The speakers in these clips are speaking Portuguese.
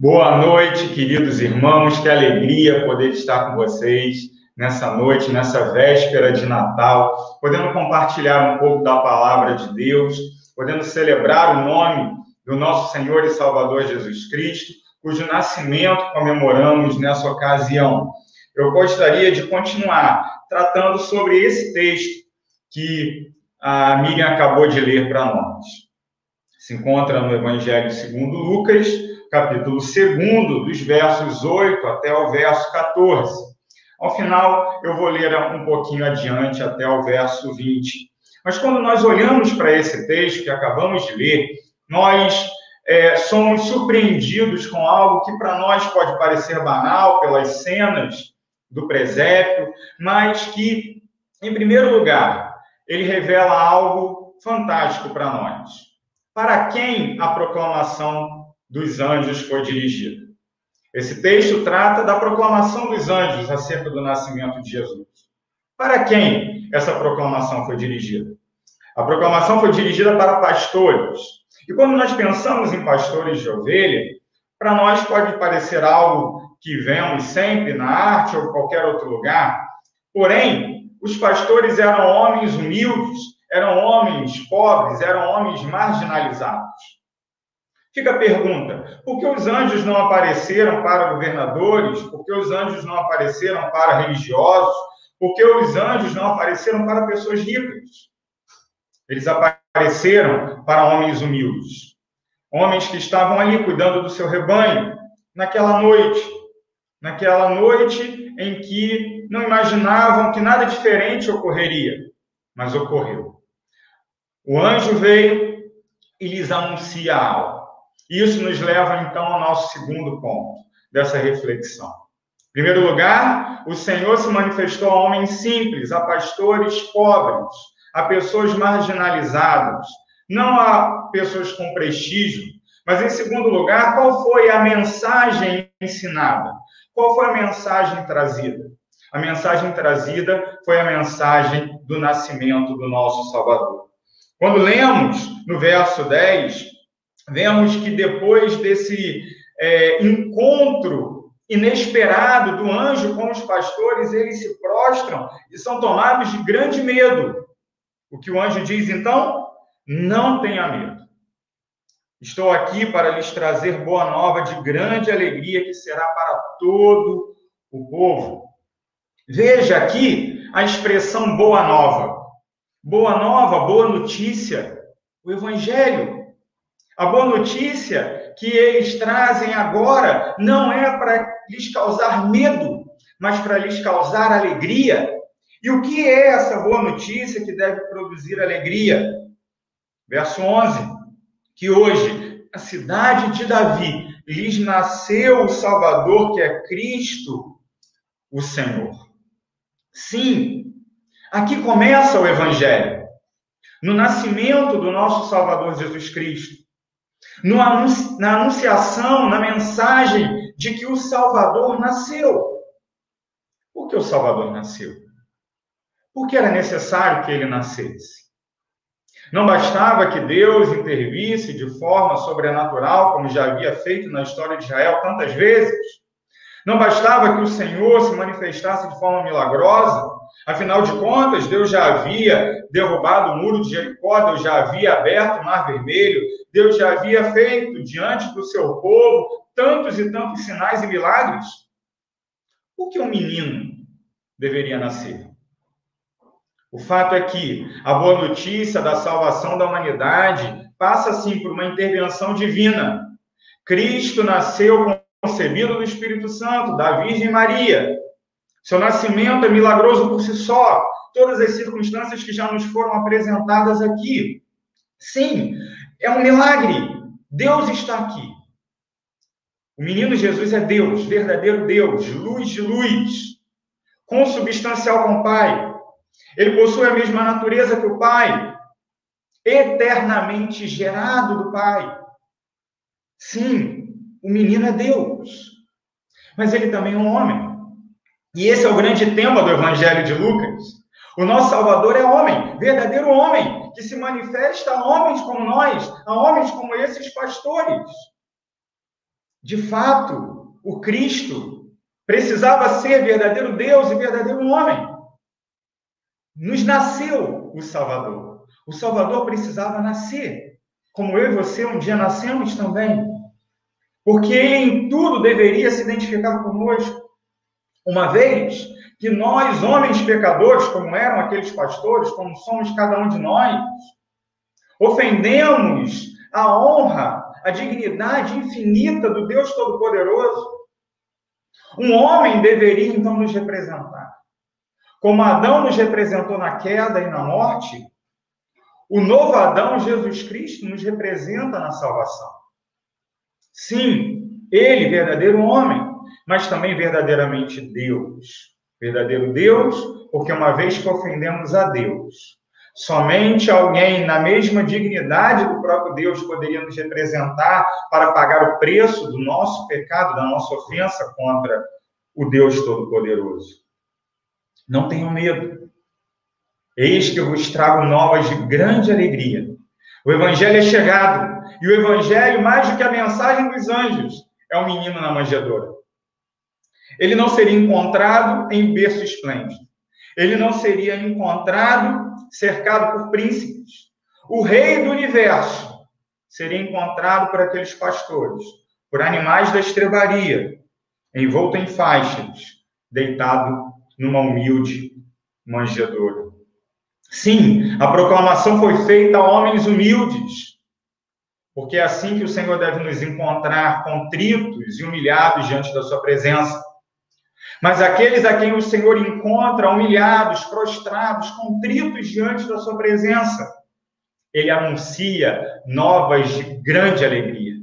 Boa noite, queridos irmãos, que alegria poder estar com vocês nessa noite, nessa véspera de Natal, podendo compartilhar um pouco da palavra de Deus, podendo celebrar o nome do nosso Senhor e Salvador Jesus Cristo, cujo nascimento comemoramos nessa ocasião. Eu gostaria de continuar tratando sobre esse texto que a Miriam acabou de ler para nós. Se encontra no Evangelho segundo Lucas, capítulo 2, dos versos 8 até o verso 14. Ao final, eu vou ler um pouquinho adiante até o verso 20. Mas quando nós olhamos para esse texto que acabamos de ler, nós somos surpreendidos com algo que para nós pode parecer banal pelas cenas do presépio, mas que, em primeiro lugar, ele revela algo fantástico para nós. Para quem a proclamação dos anjos foi dirigida? Esse texto trata da proclamação dos anjos acerca do nascimento de Jesus. Para quem essa proclamação foi dirigida? A proclamação foi dirigida para pastores. E quando nós pensamos em pastores de ovelha, para nós pode parecer algo que vemos sempre na arte ou qualquer outro lugar. Porém, os pastores eram homens humildes, eram homens pobres, eram homens marginalizados. Fica a pergunta: por que os anjos não apareceram para governadores? Por que os anjos não apareceram para religiosos? Por que os anjos não apareceram para pessoas ricas? Eles apareceram para homens humildes, homens que estavam ali cuidando do seu rebanho, naquela noite em que não imaginavam que nada diferente ocorreria, mas ocorreu. O anjo veio e lhes anuncia algo. Isso nos leva, então, ao nosso segundo ponto dessa reflexão. Em primeiro lugar, o Senhor se manifestou a homens simples, a pastores pobres, a pessoas marginalizadas, não a pessoas com prestígio. Mas, em segundo lugar, qual foi a mensagem ensinada? Qual foi a mensagem trazida? A mensagem trazida foi a mensagem do nascimento do nosso Salvador. Quando lemos no verso 10, vemos que depois desse encontro inesperado do anjo com os pastores, eles se prostram e são tomados de grande medo. O que o anjo diz, então? Não tenha medo. Estou aqui para lhes trazer boa nova de grande alegria que será para todo o povo. Veja aqui a expressão boa nova. Boa nova, boa notícia, o Evangelho. A boa notícia que eles trazem agora não é para lhes causar medo, mas para lhes causar alegria. E o que é essa boa notícia que deve produzir alegria? Verso 11, que hoje, na cidade de Davi, lhes nasceu o Salvador, que é Cristo, o Senhor. Sim, aqui começa o Evangelho, no nascimento do nosso Salvador Jesus Cristo, na anunciação, na mensagem de que o Salvador nasceu. Por que o Salvador nasceu? Porque era necessário que ele nascesse. Não bastava que Deus intervisse de forma sobrenatural, como já havia feito na história de Israel tantas vezes. Não bastava que o Senhor se manifestasse de forma milagrosa. Afinal de contas, Deus já havia derrubado o muro de Jericó, Deus já havia aberto o Mar Vermelho, Deus já havia feito diante do seu povo tantos e tantos sinais e milagres. Por que um menino deveria nascer? O fato é que a boa notícia da salvação da humanidade passa, sim, por uma intervenção divina. Cristo nasceu concebido do Espírito Santo, da Virgem Maria. Seu nascimento é milagroso por si só. Todas as circunstâncias que já nos foram apresentadas aqui. Sim, é um milagre. Deus está aqui. O menino Jesus é Deus, verdadeiro Deus, luz de luz, consubstancial com o Pai. Ele possui a mesma natureza que o Pai, eternamente gerado do Pai. Sim, o menino é Deus, mas ele também é um homem. E esse é o grande tema do Evangelho de Lucas. O nosso Salvador é homem, verdadeiro homem, que se manifesta a homens como nós, a homens como esses pastores. De fato, o Cristo precisava ser verdadeiro Deus e verdadeiro homem. Nos nasceu o Salvador. O Salvador precisava nascer, como eu e você um dia nascemos também. Porque ele em tudo deveria se identificar conosco. Uma vez que nós, homens pecadores, como eram aqueles pastores, como somos cada um de nós, ofendemos a honra, a dignidade infinita do Deus Todo-Poderoso. Um homem deveria, então, nos representar. Como Adão nos representou na queda e na morte, o novo Adão, Jesus Cristo, nos representa na salvação. Sim, ele, verdadeiro homem, mas também verdadeiramente Deus. Verdadeiro Deus, porque uma vez que ofendemos a Deus, somente alguém na mesma dignidade do próprio Deus poderia nos representar para pagar o preço do nosso pecado, da nossa ofensa contra o Deus Todo-Poderoso. Não tenham medo. Eis que eu vos trago novas de grande alegria. O Evangelho é chegado. E o Evangelho, mais do que a mensagem dos anjos, é um menino na manjedoura. Ele não seria encontrado em berço esplêndido. Ele não seria encontrado cercado por príncipes. O rei do universo seria encontrado por aqueles pastores, por animais da estrebaria, envolto em faixas, deitado numa humilde manjedoura. Sim, a proclamação foi feita a homens humildes, porque é assim que o Senhor deve nos encontrar, contritos e humilhados diante da sua presença. Mas aqueles a quem o Senhor encontra humilhados, prostrados, contritos diante da sua presença, ele anuncia novas de grande alegria.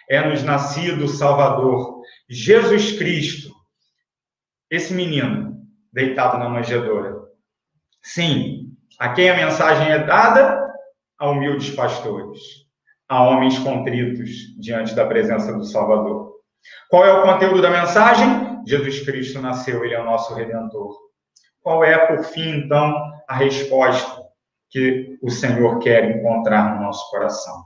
É-nos nascido o Salvador, Jesus Cristo, esse menino deitado na manjedoura. Sim, a quem a mensagem é dada? A humildes pastores, a homens contritos diante da presença do Salvador. Qual é o conteúdo da mensagem? Jesus Cristo nasceu, ele é o nosso Redentor. Qual é, por fim, então, a resposta que o Senhor quer encontrar no nosso coração?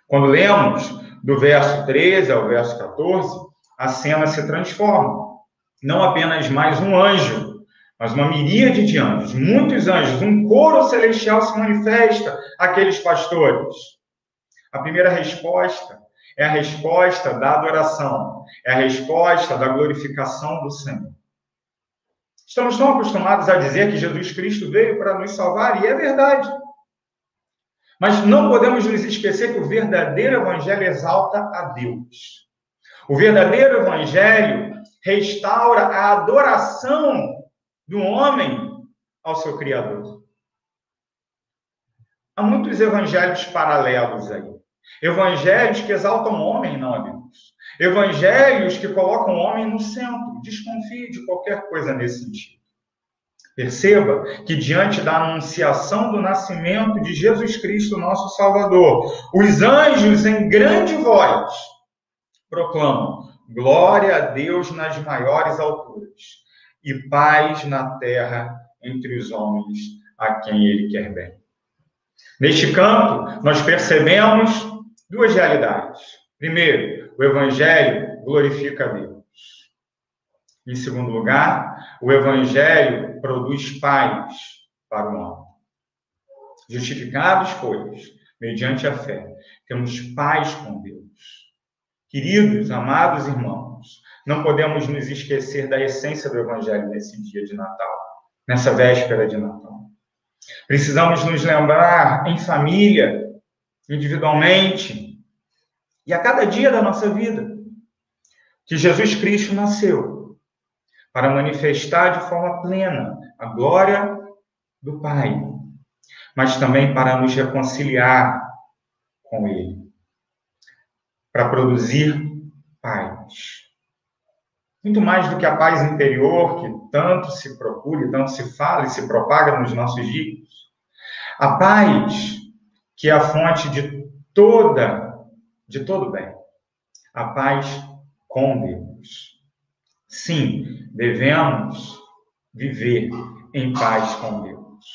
Quando lemos do verso 13 ao verso 14, a cena se transforma. Não apenas mais um anjo, mas uma miríade de anjos, muitos anjos, um coro celestial se manifesta àqueles pastores. A primeira resposta é a resposta da adoração, é a resposta da glorificação do Senhor. Estamos tão acostumados a dizer que Jesus Cristo veio para nos salvar, e é verdade. Mas não podemos nos esquecer que o verdadeiro evangelho exalta a Deus. O verdadeiro evangelho restaura a adoração do homem ao seu Criador. Há muitos evangelhos paralelos aí. Evangelhos que exaltam o homem e não a Deus. Evangelhos que colocam o homem no centro. Desconfie de qualquer coisa nesse sentido. Perceba que diante da anunciação do nascimento de Jesus Cristo, nosso Salvador, os anjos em grande voz proclamam: glória a Deus nas maiores alturas e paz na terra entre os homens a quem Ele quer bem. Neste campo, nós percebemos duas realidades. Primeiro, o Evangelho glorifica a Deus. Em segundo lugar, o Evangelho produz paz para o homem. Justificados, pois, mediante a fé, temos paz com Deus. Queridos, amados irmãos, não podemos nos esquecer da essência do Evangelho nesse dia de Natal, nessa véspera de Natal. Precisamos nos lembrar em família, individualmente, e a cada dia da nossa vida, que Jesus Cristo nasceu para manifestar de forma plena a glória do Pai, mas também para nos reconciliar com Ele, para produzir paz. Muito mais do que a paz interior que tanto se procura, tanto se fala e se propaga nos nossos dias. A paz que é a fonte de todo bem. A paz com Deus. Sim, devemos viver em paz com Deus.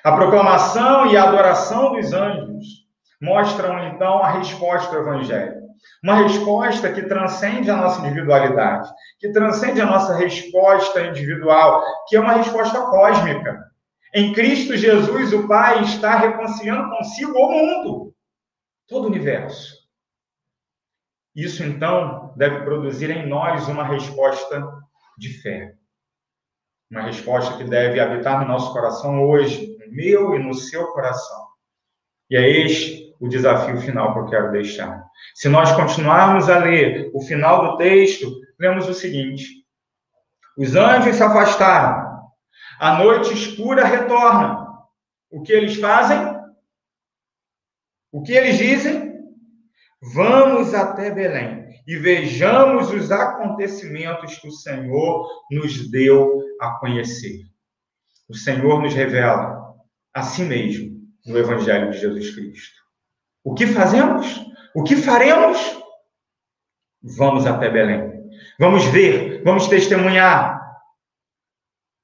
A proclamação e a adoração dos anjos mostram, então, a resposta do Evangelho. Uma resposta que transcende a nossa individualidade, que transcende a nossa resposta individual, que é uma resposta cósmica. Em Cristo Jesus, o Pai está reconciliando consigo o mundo, todo o universo. Isso, então, deve produzir em nós uma resposta de fé. Uma resposta que deve habitar no nosso coração hoje, no meu e no seu coração. E é este o desafio final que eu quero deixar. Se nós continuarmos a ler o final do texto, lemos o seguinte: os anjos se afastaram, a noite escura retorna. O que eles fazem? O que eles dizem? Vamos até Belém e vejamos os acontecimentos que o Senhor nos deu a conhecer. O Senhor nos revela a si mesmo no Evangelho de Jesus Cristo. O que fazemos? O que faremos? Vamos até Belém. Vamos ver, vamos testemunhar.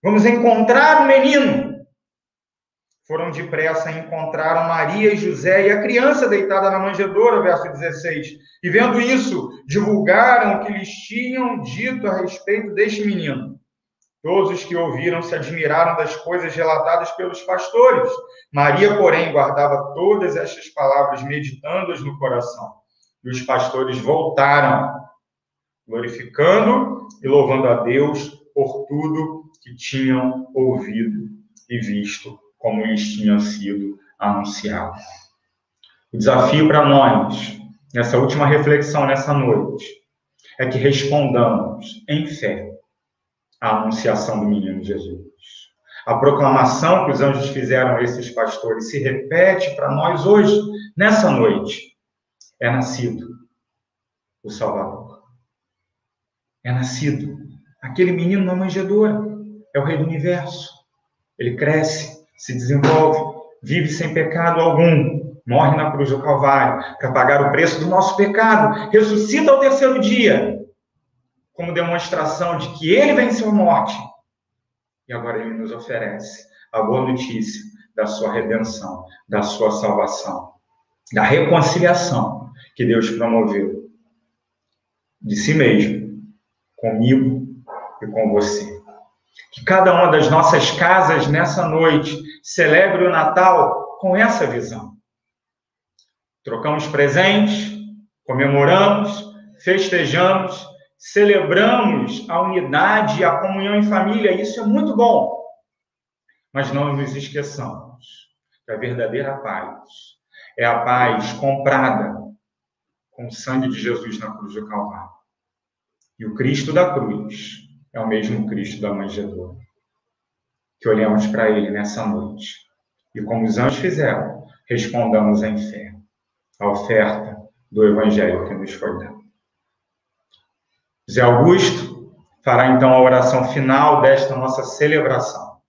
Vamos encontrar o menino. Foram depressa e encontraram Maria e José e a criança deitada na manjedoura, verso 16. E vendo isso, divulgaram o que lhes tinham dito a respeito deste menino. Todos os que ouviram se admiraram das coisas relatadas pelos pastores. Maria, porém, guardava todas estas palavras, meditando-as no coração. E os pastores voltaram, glorificando e louvando a Deus por tudo que tinham ouvido e visto, como lhes tinha sido anunciado. O desafio para nós, nessa última reflexão, nessa noite, é que respondamos em fé à anunciação do menino Jesus. A proclamação que os anjos fizeram a esses pastores se repete para nós hoje, nessa noite. É nascido o Salvador. É nascido aquele menino na manjedoura. É o Rei do Universo. Ele cresce, se desenvolve, vive sem pecado algum, morre na cruz do Calvário para pagar o preço do nosso pecado, ressuscita ao terceiro dia, como demonstração de que ele venceu a morte. E agora ele nos oferece a boa notícia da sua redenção, da sua salvação, da reconciliação que Deus promoveu de si mesmo, comigo e com você. Que cada uma das nossas casas nessa noite celebre o Natal com essa visão. Trocamos presentes, comemoramos, festejamos, celebramos a unidade e a comunhão em família. Isso é muito bom. Mas não nos esqueçamos que a verdadeira paz é a paz comprada com o sangue de Jesus na cruz do Calvário. E o Cristo da cruz é o mesmo Cristo da manjedoura. Que olhemos para ele nessa noite. E como os anjos fizeram, respondamos em fé a oferta do Evangelho que nos foi dado. Zé Augusto fará então a oração final desta nossa celebração.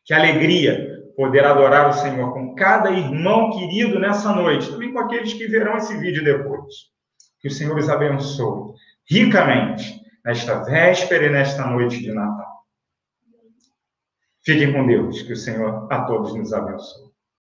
Que alegria poder adorar o Senhor com cada irmão querido nessa noite, também com aqueles que verão esse vídeo depois. Que o Senhor os abençoe ricamente nesta véspera e nesta noite de Natal. Fiquem com Deus, que o Senhor a todos nos abençoe.